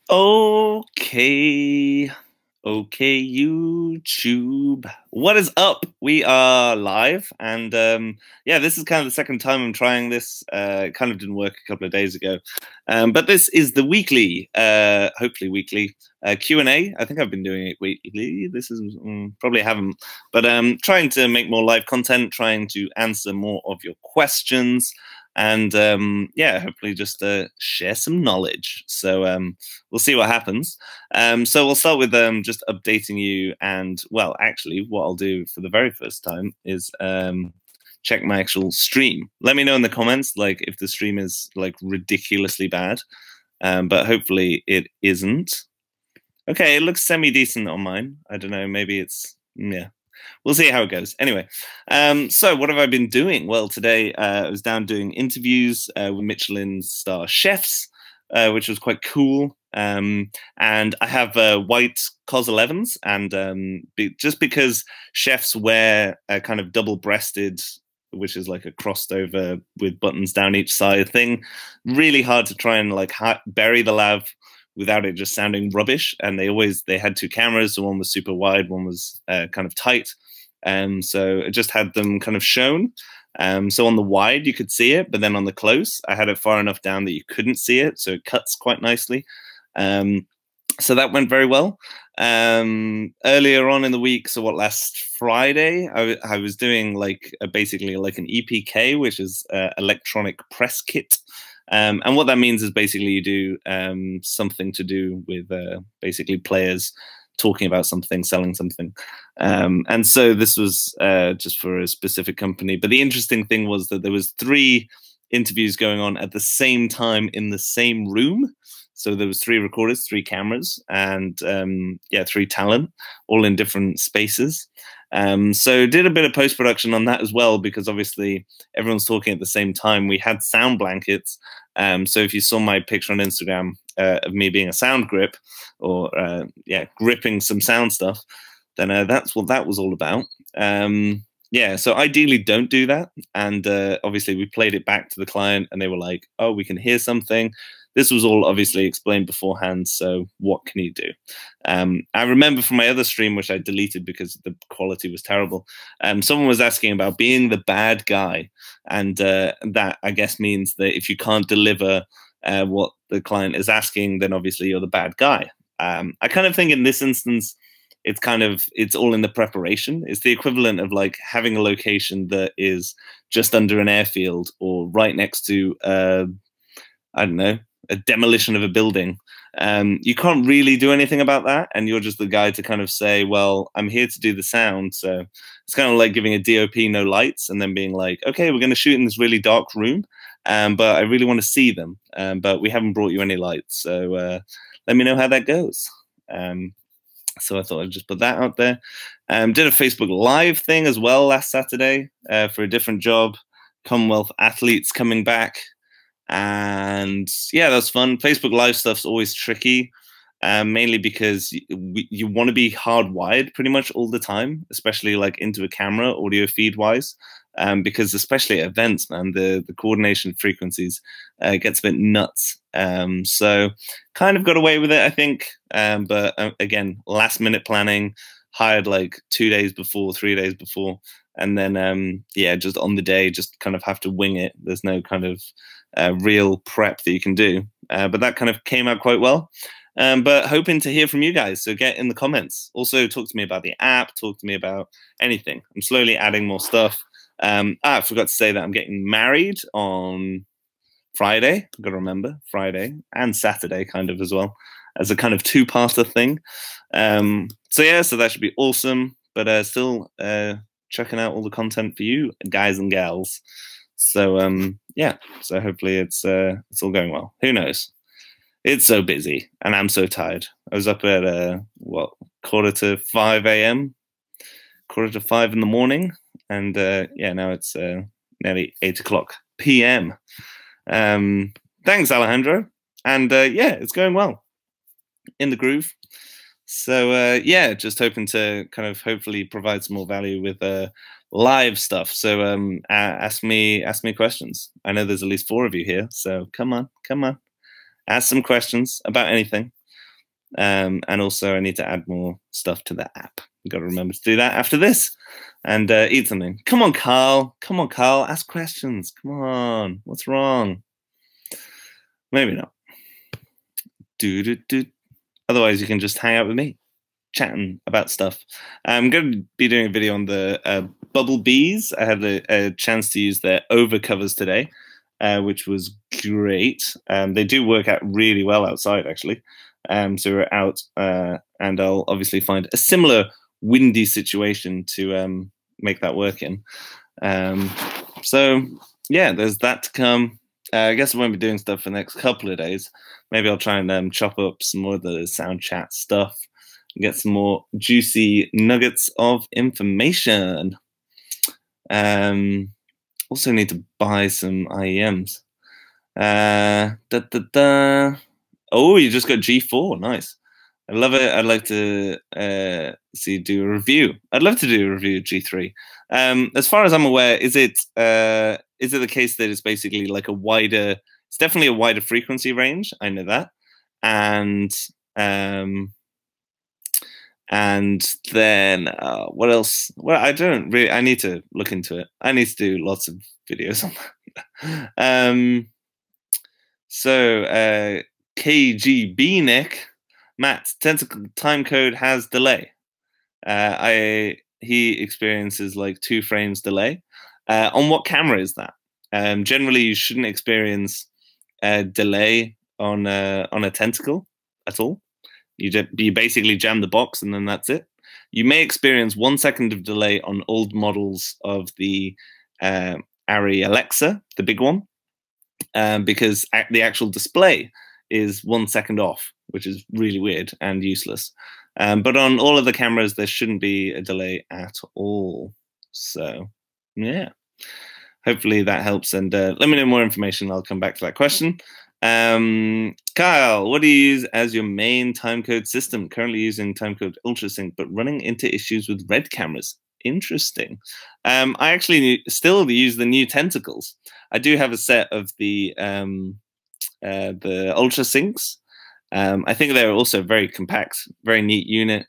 Okay. Okay, YouTube. What is up? We are live, and yeah, this is kind of the second time I'm trying this. It kind of didn't work a couple of days ago, but this is the weekly, hopefully weekly Q&A. I think I've been doing it weekly. This is probably haven't, but trying to make more live content, trying to answer more of your questions, and yeah, hopefully just share some knowledge. So we'll see what happens. So we'll start with just updating you, and well, actually, what I'll do for the very first time is check my actual stream. Let me know in the comments, like if the stream is like ridiculously bad, but hopefully it isn't. Okay, it looks semi-decent on mine. I don't know, maybe it's yeah. We'll see how it goes. Anyway, so what have I been doing? Well, today I was down doing interviews with Michelin star chefs, which was quite cool. And I have white COS 11s, and just because chefs wear a kind of double-breasted, which is like a crossed over with buttons down each side thing, really hard to try and like bury the lav without it just sounding rubbish. And they had two cameras, so one was super wide, one was kind of tight. So I just had them kind of shown. So on the wide you could see it, but then on the close I had it far enough down that you couldn't see it, so it cuts quite nicely. So that went very well. Earlier on in the week, so last Friday, I was doing like basically like an EPK, which is electronic press kit. And what that means is basically you do something to do with basically players talking about something, selling something. And so this was just for a specific company. But the interesting thing was that there was 3 interviews going on at the same time in the same room. So there was 3 recorders, 3 cameras, and yeah, 3 talent, all in different spaces. So did a bit of post-production on that as well, because obviously everyone's talking at the same time. We had sound blankets. So if you saw my picture on Instagram of me being a sound grip, or yeah, gripping some sound stuff, then that's what that was all about. Yeah, so ideally don't do that. And obviously we played it back to the client and they were like, oh, we can hear something. This was all obviously explained beforehand, so what can you do? I remember from my other stream, which I deleted because the quality was terrible, someone was asking about being the bad guy, and that I guess means that if you can't deliver what the client is asking, then obviously you're the bad guy. I kind of think in this instance, it's all in the preparation. It's the equivalent of like having a location that is just under an airfield or right next to I don't know, a demolition of a building. You can't really do anything about that, and you're just the guy to kind of say, well, I'm here to do the sound. So it's kind of like giving a DOP no lights and then being like, okay, we're going to shoot in this really dark room, but I really want to see them, but we haven't brought you any lights, so let me know how that goes. So I thought I'd just put that out there. Did a Facebook Live thing as well last Saturday for a different job. Commonwealth athletes coming back. And yeah, that's fun. Facebook Live stuff's always tricky, mainly because you want to be hardwired pretty much all the time, especially like into a camera, audio feed wise, because especially at events, man, the coordination frequencies gets a bit nuts. So kind of got away with it, I think. But again, last minute planning, hired like 2 days before, 3 days before. And then, yeah, just on the day, just kind of have to wing it. There's no kind of real prep that you can do. But that kind of came out quite well. But hoping to hear from you guys. So get in the comments. Also, talk to me about the app. Talk to me about anything. I'm slowly adding more stuff. I forgot to say that I'm getting married on Friday. I've got to remember. Friday and Saturday kind of as well, as a kind of 2-parter thing. So yeah, so that should be awesome. But still checking out all the content for you guys and gals. So yeah, so hopefully it's all going well. Who knows? It's so busy and I'm so tired. I was up at 4:45 a.m., 4:45 in the morning, and yeah, now it's nearly 8 o'clock p.m. Thanks, Alejandro, and yeah, it's going well, in the groove. So yeah, just hoping to kind of hopefully provide some more value with live stuff. So ask me questions. I know there's at least 4 of you here, so come on, ask some questions about anything. And also I need to add more stuff to the app. I've got to remember to do that after this, and eat something. Come on, Carl. Come on, Carl. Ask questions. Come on. What's wrong? Maybe not. Do. Otherwise, you can just hang out with me, chatting about stuff. I'm going to be doing a video on the bubble bees. I had a chance to use their overcovers today, which was great. They do work out really well outside, actually. So we're out, and I'll obviously find a similar windy situation to make that work in. So yeah, there's that to come. I guess I won't be doing stuff for the next couple of days. Maybe I'll try and chop up some more of the sound chat stuff and get some more juicy nuggets of information. Also need to buy some IEMs. Oh, you just got G4. Nice. I love it. I'd like to do a review. I'd love to do a review of G3. As far as I'm aware, is it the case that it's basically like it's definitely a wider frequency range. I know that. And then what else? Well, I don't really. I need to look into it. I need to do lots of videos on that. So KGB Nick, Matt, tentacle timecode has delay. He experiences like 2 frames delay. On what camera is that? Generally, you shouldn't experience delay on a tentacle at all. You basically jam the box and then that's it. You may experience 1 second of delay on old models of the Arri Alexa, the big one, because the actual display is 1 second off, which is really weird and useless. But on all of the cameras, there shouldn't be a delay at all. So, yeah. Hopefully that helps. And let me know more information. I'll come back to that question. Kyle, what do you use as your main timecode system? Currently using timecode ultrasync, but running into issues with red cameras. Interesting. I actually still use the new tentacles. I do have a set of the ultrasyncs. I think they're also very compact, very neat unit.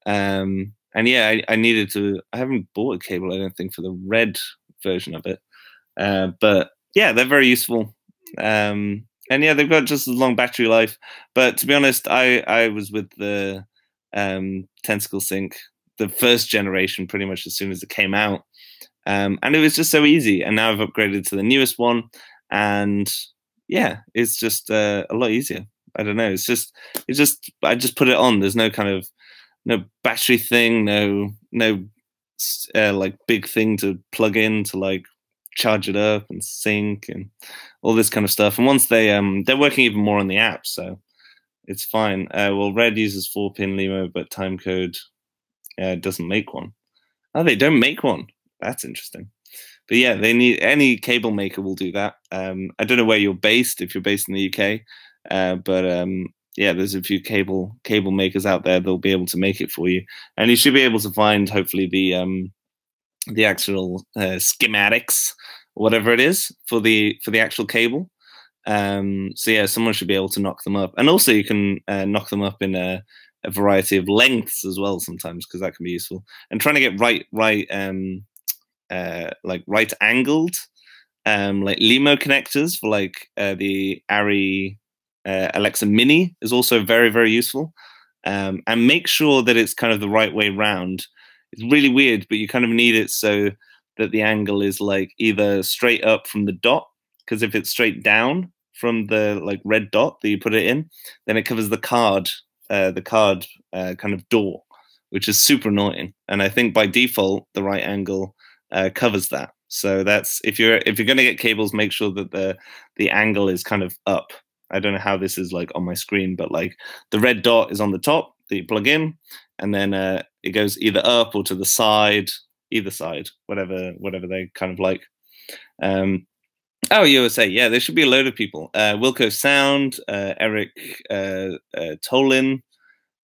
And yeah, I needed to. I haven't bought a cable, I don't think, for the red version of it. But yeah, they're very useful. And yeah, they've got just as long battery life. But to be honest, I was with the Tentacle Sync, the first generation, pretty much as soon as it came out. And it was just so easy. And now I've upgraded to the newest one. And yeah, it's just a lot easier. I don't know. I just put it on. There's no kind of no battery thing, no like big thing to plug in to like charge it up and sync and all this kind of stuff. And once they're working even more on the app, so it's fine. Well, Red uses 4-pin LEMO, but timecode doesn't make one. Oh, they don't make one. That's interesting. But yeah, they need any cable maker will do that. I don't know where you're based, if you're based in the UK, but yeah, there's a few cable makers out there that'll be able to make it for you, and you should be able to find hopefully the actual schematics, whatever it is for the actual cable. So yeah, someone should be able to knock them up, and also you can knock them up in a variety of lengths as well sometimes, because that can be useful. And trying to get right angled like LEMO connectors for like the Arri Alexa Mini is also very, very useful. And make sure that it's kind of the right way round. It's really weird, but you kind of need it so that the angle is like either straight up from the dot, because if it's straight down from the like red dot that you put it in, then it covers the card kind of door, which is super annoying. And I think by default the right angle covers that. So that's if you're going to get cables, make sure that the angle is kind of up. I don't know how this is like on my screen, but like the red dot is on the top that you plug in, and then it goes either up or to the side, either side, whatever they kind of like. Oh, USA, yeah, there should be a load of people. Wilco Sound, Eric Tolin.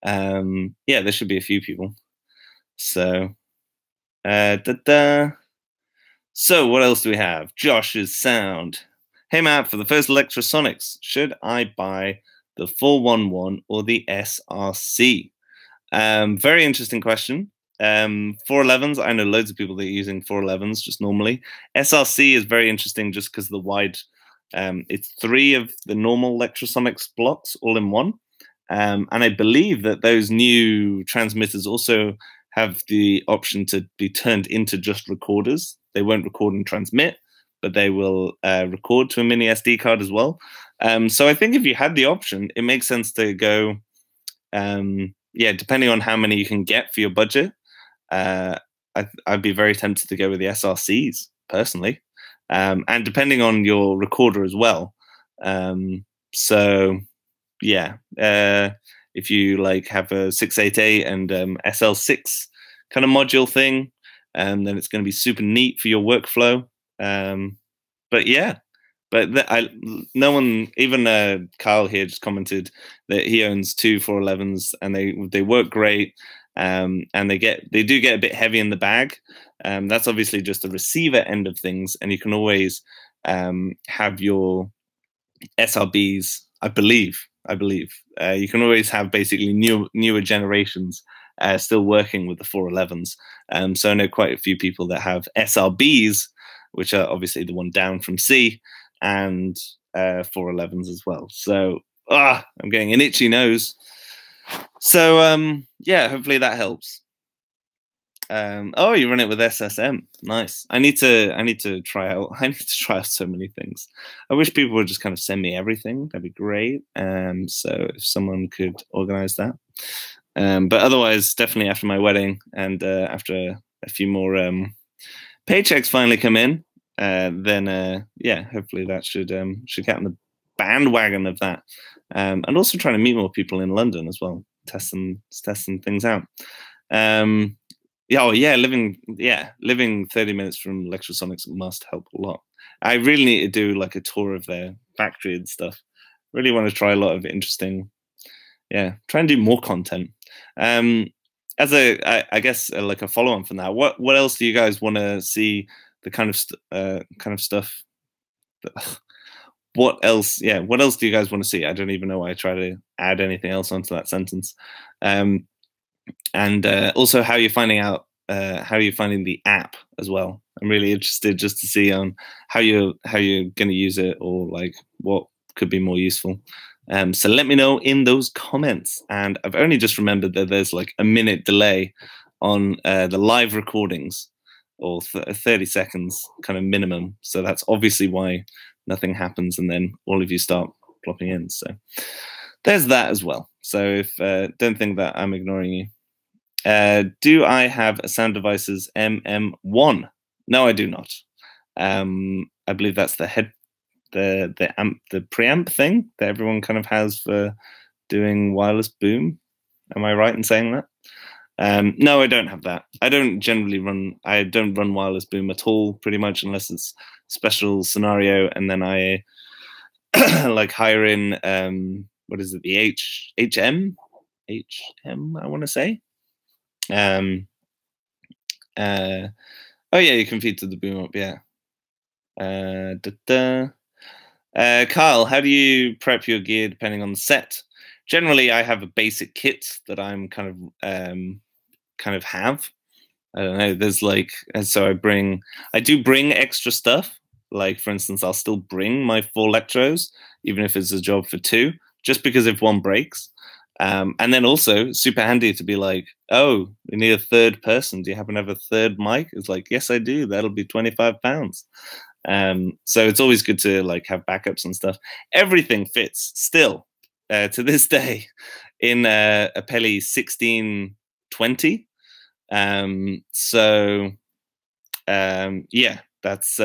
Yeah, there should be a few people. So, So what else do we have? Josh's Sound. Hey Matt, for the first Electrosonics, should I buy the 411 or the SRC? Very interesting question. 411s, I know loads of people that are using 411s just normally. SRC is very interesting just because the wide, it's 3 of the normal Lectrosonics blocks all in one. And I believe that those new transmitters also have the option to be turned into just recorders. They won't record and transmit, but they will record to a mini SD card as well. So I think if you had the option, it makes sense to go, yeah, depending on how many you can get for your budget. I'd be very tempted to go with the SRCs personally, and depending on your recorder as well. So yeah, if you like have a 688 and SL6 kind of module thing, then it's going to be super neat for your workflow. But yeah, but no one, even Kyle here just commented that he owns 2 411s and they work great. And they do get a bit heavy in the bag. That's obviously just the receiver end of things, and you can always have your SRBs. I believe you can always have basically newer generations still working with the 411s. So I know quite a few people that have SRBs, which are obviously the one down from C, and 411s as well. So I'm getting an itchy nose. So yeah, hopefully that helps. Oh, you run it with SSM. Nice. I need to try out. I need to try out so many things. I wish people would just kind of send me everything. That'd be great. So if someone could organize that. But otherwise, definitely after my wedding and after a few more paychecks finally come in, then yeah, hopefully that should get on the bandwagon of that. And also trying to meet more people in London as well. Test some things out. Yeah, living 30 minutes from Lectrosonics must help a lot. I really need to do like a tour of their factory and stuff. Really want to try a lot of interesting, try and do more content. As I guess like a follow on from that, what else do you guys want to see? The kind of stuff. What else? Yeah, what else do you guys want to see? I don't even know why I try to add anything else onto that sentence. And also how you're finding the app as well. I'm really interested just to see on how you're going to use it, or like what could be more useful. So let me know in those comments. And I've only just remembered that there's like a minute delay on the live recordings, or 30 seconds kind of minimum. So that's obviously why nothing happens, and then all of you start plopping in. So there's that as well. So if don't think that I'm ignoring you. Do I have a Sound Devices MM1? No, I do not. I believe that's the preamp thing that everyone kind of has for doing wireless boom. Am I right in saying that? No, I don't have that. I don't run wireless boom at all, pretty much, unless it's special scenario, and then I like hire in what is it, the HM I want to say. Oh yeah, you can feed to the boom up, yeah. Kyle, how do you prep your gear depending on the set? Generally, I have a basic kit that I'm kind of have. I don't know. There's like, and so I do bring extra stuff. Like for instance, I'll still bring my 4 Lectros, even if it's a job for 2, just because if one breaks. And then also super handy to be like, oh, we need a third person. Do you happen to have a third mic? It's like, yes, I do. That'll be £25. So it's always good to like have backups and stuff. Everything fits still to this day in a Peli 1620. So yeah, that's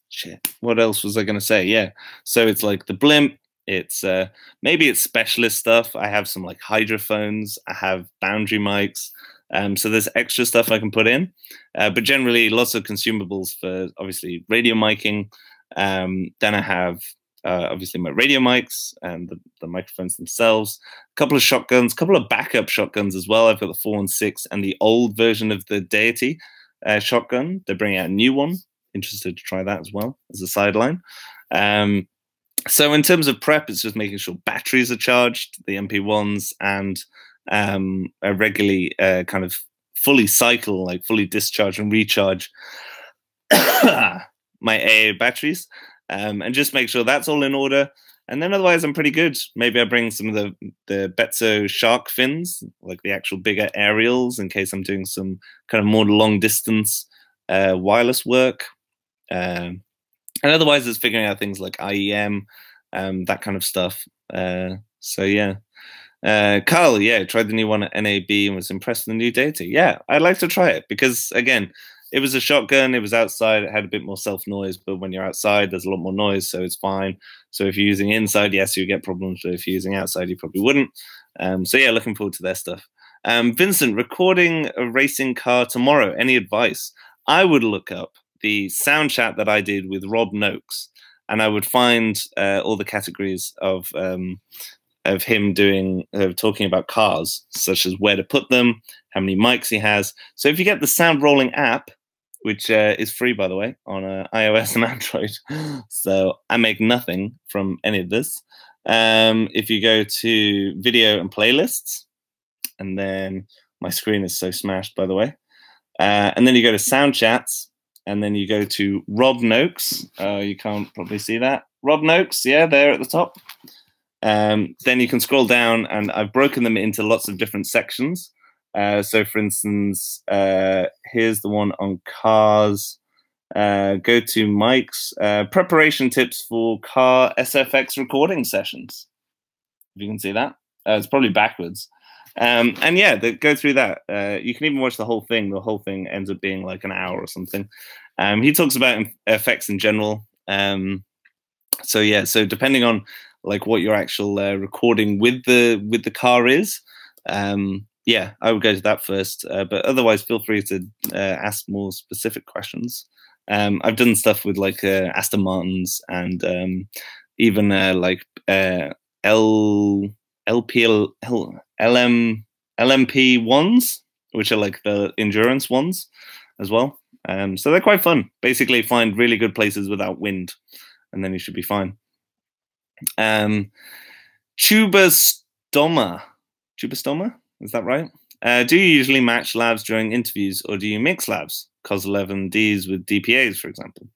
shit. What else was I gonna say? Yeah, so it's like the blimp. It's maybe it's specialist stuff. I have some like hydrophones. I have boundary mics. So there's extra stuff I can put in, but generally lots of consumables for obviously radio miking. Then I have obviously my radio mics and the microphones themselves, a couple of shotguns, a couple of backup shotguns as well. I've got the 416 and the old version of the Deity shotgun. They're bringing out a new one. Interested to try that as well as a sideline. So in terms of prep, it's just making sure batteries are charged, the MP1s, and regularly kind of fully cycle, like fully discharge and recharge my AA batteries, and just make sure that's all in order. And then otherwise, I'm pretty good. Maybe I bring some of the Betso shark fins, like the actual bigger aerials, in case I'm doing some kind of more long distance wireless work. And otherwise, it's figuring out things like IEM, that kind of stuff. So yeah. Carl, yeah, tried the new one at NAB and was impressed with the new data. Yeah, I'd like to try it because, again, it was a shotgun. It was outside. It had a bit more self noise, but when you're outside, there's a lot more noise, so it's fine. So if you're using inside, yes, you get problems, but if you're using outside, you probably wouldn't. So yeah, looking forward to their stuff. Vincent, recording a racing car tomorrow. Any advice? I would look up the sound chat that I did with Rob Noakes, and I would find all the categories of him doing talking about cars, such as where to put them, how many mics he has. So if you get the Soundrolling app, which is free, by the way, on iOS and Android, so I make nothing from any of this. If you go to video and playlists, and then my screen is so smashed, by the way, and then you go to sound chats, and then you go to Rob Noakes. You can't probably see that. Rob Noakes, yeah, there at the top. Then you can scroll down, and I've broken them into lots of different sections. So, for instance, here's the one on cars. Go to mics. Preparation tips for car SFX recording sessions. If you can see that, it's probably backwards. And yeah, go through that. You can even watch the whole thing. The whole thing ends up being like an hour or something. He talks about effects in general. So yeah, so depending on like what your actual recording with the car is, yeah, I would go to that first. But otherwise, feel free to ask more specific questions. I've done stuff with like Aston Martins and even like LMP ones, which are like the endurance ones as well. So they're quite fun. Basically, find really good places without wind, and then you should be fine. Tubastoma, is that right? Do you usually match labs during interviews, or do you mix labs? COS 11Ds with DPAs, for example.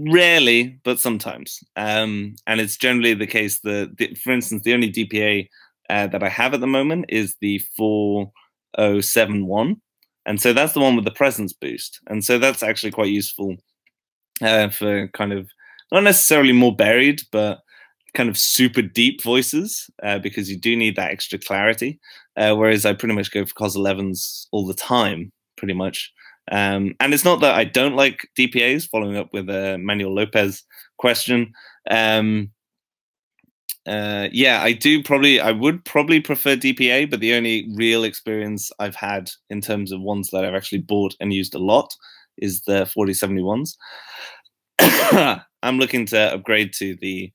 Rarely, but sometimes. And it's generally the case that, for instance, the only DPA that I have at the moment is the 4071. And so that's the one with the presence boost. And so that's actually quite useful for kind of not necessarily more buried, but kind of super deep voices because you do need that extra clarity. Whereas I pretty much go for COS 11s all the time, pretty much. And it's not that I don't like DPAs, following up with a Manuel Lopez question. Yeah, I would probably prefer DPA, but the only real experience I've had in terms of ones that I've actually bought and used a lot is the 4071s. I'm looking to upgrade to the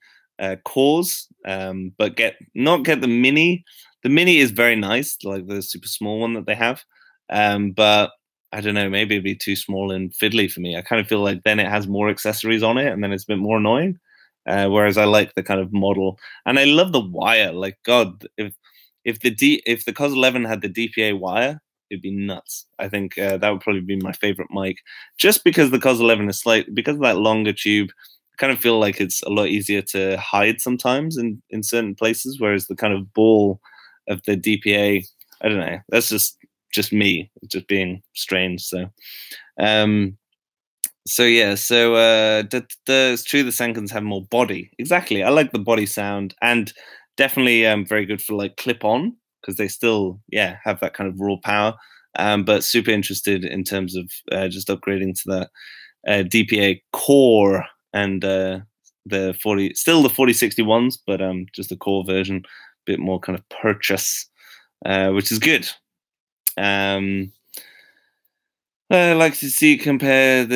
cores, but not get the mini. The mini is very nice, like the super small one that they have. But I don't know, maybe it'd be too small and fiddly for me. I kind of feel like then it has more accessories on it, and then it's a bit more annoying. Whereas I like the kind of model, and I love the wire. Like God, if the COS 11 had the DPA wire, it'd be nuts. I think that would probably be my favorite mic, just because the COS 11 is because of that longer tube. I kind of feel like it's a lot easier to hide sometimes in certain places, whereas the kind of ball of the DPA, I don't know. That's just me, just being strange. So, it's true the Sankens have more body. Exactly. I like the body sound, and definitely very good for like clip on, because they still have that kind of raw power. But super interested in terms of just upgrading to that DPA core and the 4061s, but just the core version, a bit more kind of purchase, which is good. I like to see comparing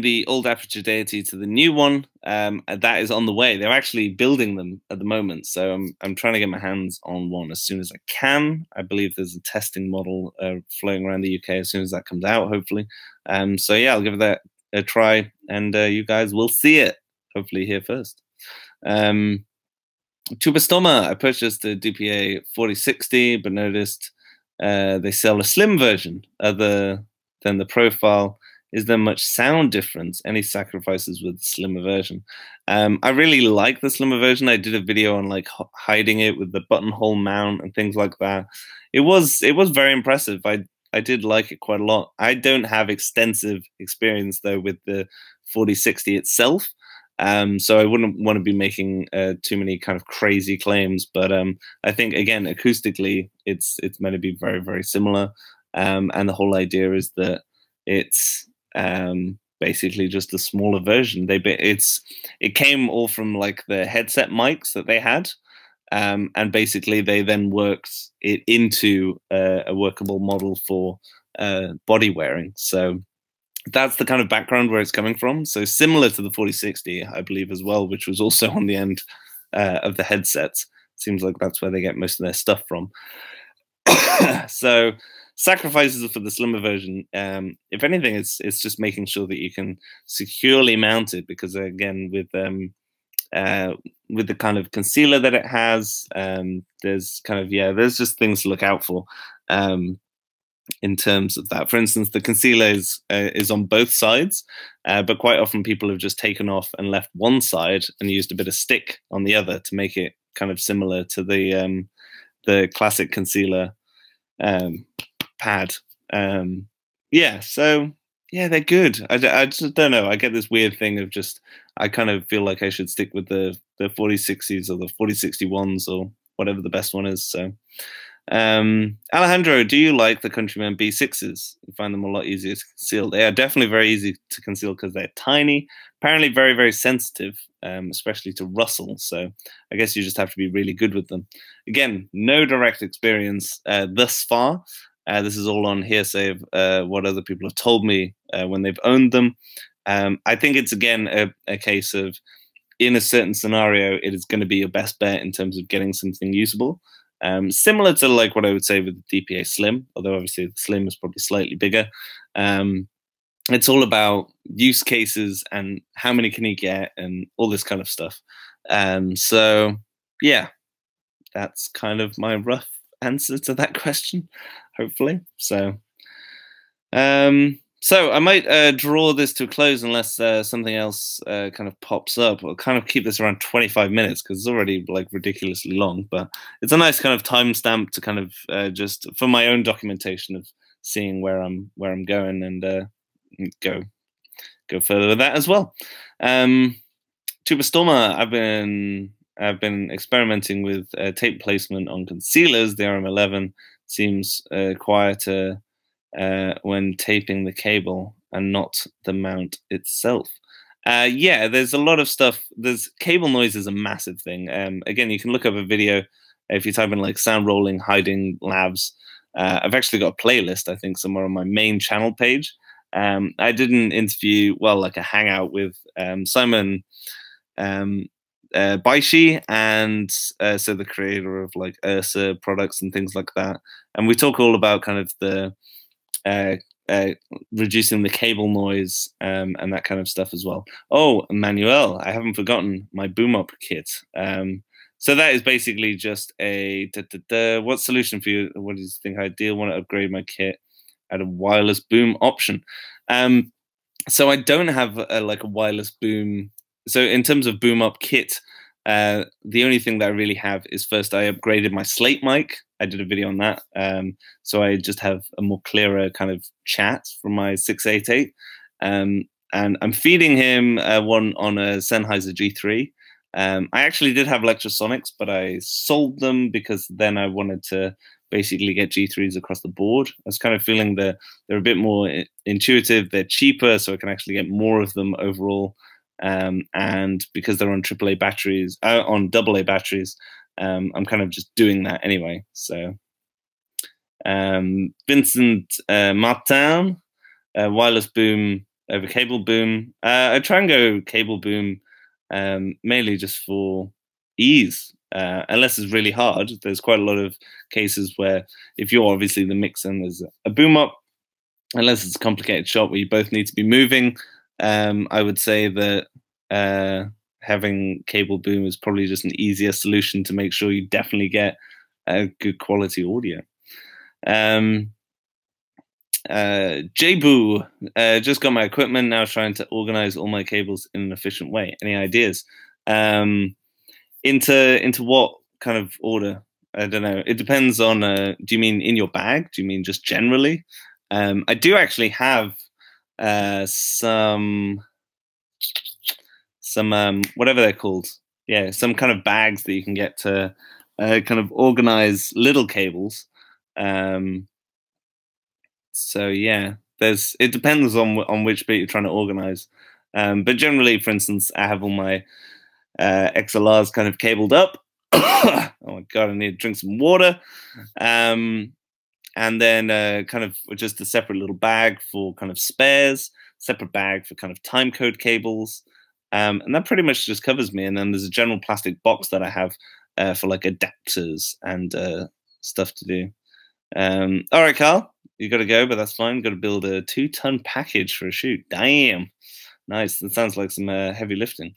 the old Aperture Deity to the new one. That is on the way. They're actually building them at the moment, so I'm trying to get my hands on one as soon as I can. I believe there's a testing model floating around the UK as soon as that comes out, hopefully. So yeah, I'll give that a try, and you guys will see it. hopefully here first. Tubastoma, I purchased the DPA 4060, but noticed they sell a slim version other than the profile. Is there much sound difference? Any sacrifices with the slimmer version? I really like the slimmer version. I did a video on like hiding it with the buttonhole mount and things like that. It was very impressive. I did like it quite a lot. I don't have extensive experience though with the 4060 itself. So I wouldn't want to be making too many kind of crazy claims, but I think again acoustically it's meant to be very very similar, and the whole idea is that it's basically just a smaller version. It came all from like the headset mics that they had, and basically they then worked it into a workable model for body wearing. So that's the kind of background where it's coming from. So similar to the 4060, I believe, as well, which was also on the end of the headsets. Seems like that's where they get most of their stuff from. So sacrifices for the slimmer version. If anything, it's just making sure that you can securely mount it, because again, with the kind of concealer that it has, there's kind of there's just things to look out for. In terms of that, for instance, the concealer is on both sides, but quite often people have just taken off and left one side and used a bit of stick on the other to make it kind of similar to the classic concealer pad. So they're good. I just don't know. I get this weird thing of just I kind of feel like I should stick with the 4060s or the 4061s or whatever the best one is. So. Alejandro, do you like the Countryman B6s? You find them a lot easier to conceal. They are definitely very easy to conceal because they're tiny, apparently very, very sensitive, especially to rustle. So I guess you just have to be really good with them. Again, no direct experience thus far. This is all on hearsay of what other people have told me when they've owned them. I think it's, again, a case of in a certain scenario, it is going to be your best bet in terms of getting something usable. Similar to like what I would say with the DPA Slim, although obviously the Slim is probably slightly bigger. It's all about use cases and how many can you get and all this kind of stuff. So yeah, that's kind of my rough answer to that question, hopefully. So I might draw this to a close unless something else kind of pops up. I'll kind of keep this around 25 minutes because it's already like ridiculously long, but it's a nice kind of timestamp to kind of just for my own documentation of seeing where I'm going and go further with that as well. Tubastoma, I've been experimenting with tape placement on concealers. The RM11 seems quieter when taping the cable and not the mount itself. There's a lot of stuff. There's cable noise is a massive thing. Again, you can look up a video if you type in like Soundrolling hiding labs. I've actually got a playlist, I think, somewhere on my main channel page. I did an interview, like a hangout with Simon Baishi, and so the creator of like Ursa products and things like that. And we talk all about kind of the reducing the cable noise and that kind of stuff as well. Oh, Manuel, I haven't forgotten my boom up kit. So that is basically just a what solution for you? What do you think ideal? Want to upgrade my kit at a wireless boom option? So I don't have a wireless boom. So in terms of boom up kit, the only thing that I really have is first I upgraded my Slate mic. I did a video on that. So I just have a more clearer kind of chat from my 688. And I'm feeding him one on a Sennheiser G3. I actually did have Lectrosonics, but I sold them because then I wanted to basically get G3s across the board. I was kind of feeling they're a bit more intuitive, they're cheaper, so I can actually get more of them overall. And because they're on AAA batteries, on AA batteries, I'm kind of just doing that anyway. So Vincent Martin, wireless boom over cable boom. I try and go cable boom mainly just for ease. Unless it's really hard. There's quite a lot of cases where if you're obviously the mix and there's a boom up, unless it's a complicated shot where you both need to be moving, I would say that having cable boom is probably just an easier solution to make sure you definitely get a good quality audio. Jboo, just got my equipment, now trying to organize all my cables in an efficient way. Any ideas? Into what kind of order? I don't know. It depends on. Do you mean in your bag? Do you mean just generally? I do actually have some whatever they're called. Yeah, some kind of bags that you can get to kind of organize little cables. So yeah, it depends on which bit you're trying to organize. But generally, for instance, I have all my XLRs kind of cabled up. Oh my god, I need to drink some water. And then kind of just a separate little bag for kind of spares, separate bag for kind of time code cables. And that pretty much just covers me. And then there's a general plastic box that I have for like adapters and stuff to do. All right, Carl, you got to go, but that's fine. Got to build a 2-ton package for a shoot. Damn, nice. That sounds like some heavy lifting.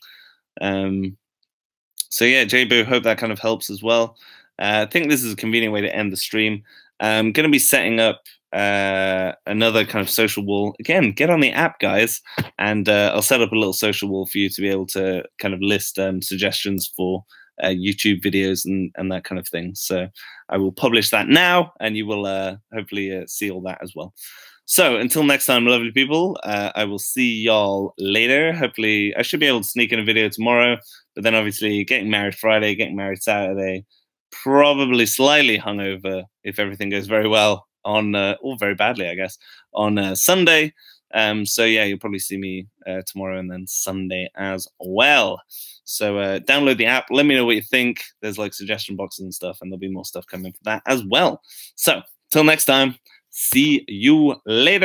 So yeah, Jboo, hope that kind of helps as well. I think this is a convenient way to end the stream. I'm going to be setting up another kind of social wall. Again, get on the app, guys, and I'll set up a little social wall for you to be able to kind of list suggestions for YouTube videos and that kind of thing. So I will publish that now, and you will hopefully see all that as well. So until next time, lovely people, I will see y'all later. Hopefully, I should be able to sneak in a video tomorrow, but then obviously getting married Friday, getting married Saturday, probably slightly hungover if everything goes very well on, or very badly, I guess, on Sunday. So yeah, you'll probably see me tomorrow and then Sunday as well. So download the app. Let me know what you think. There's like suggestion boxes and stuff, and there'll be more stuff coming for that as well. So till next time, see you later.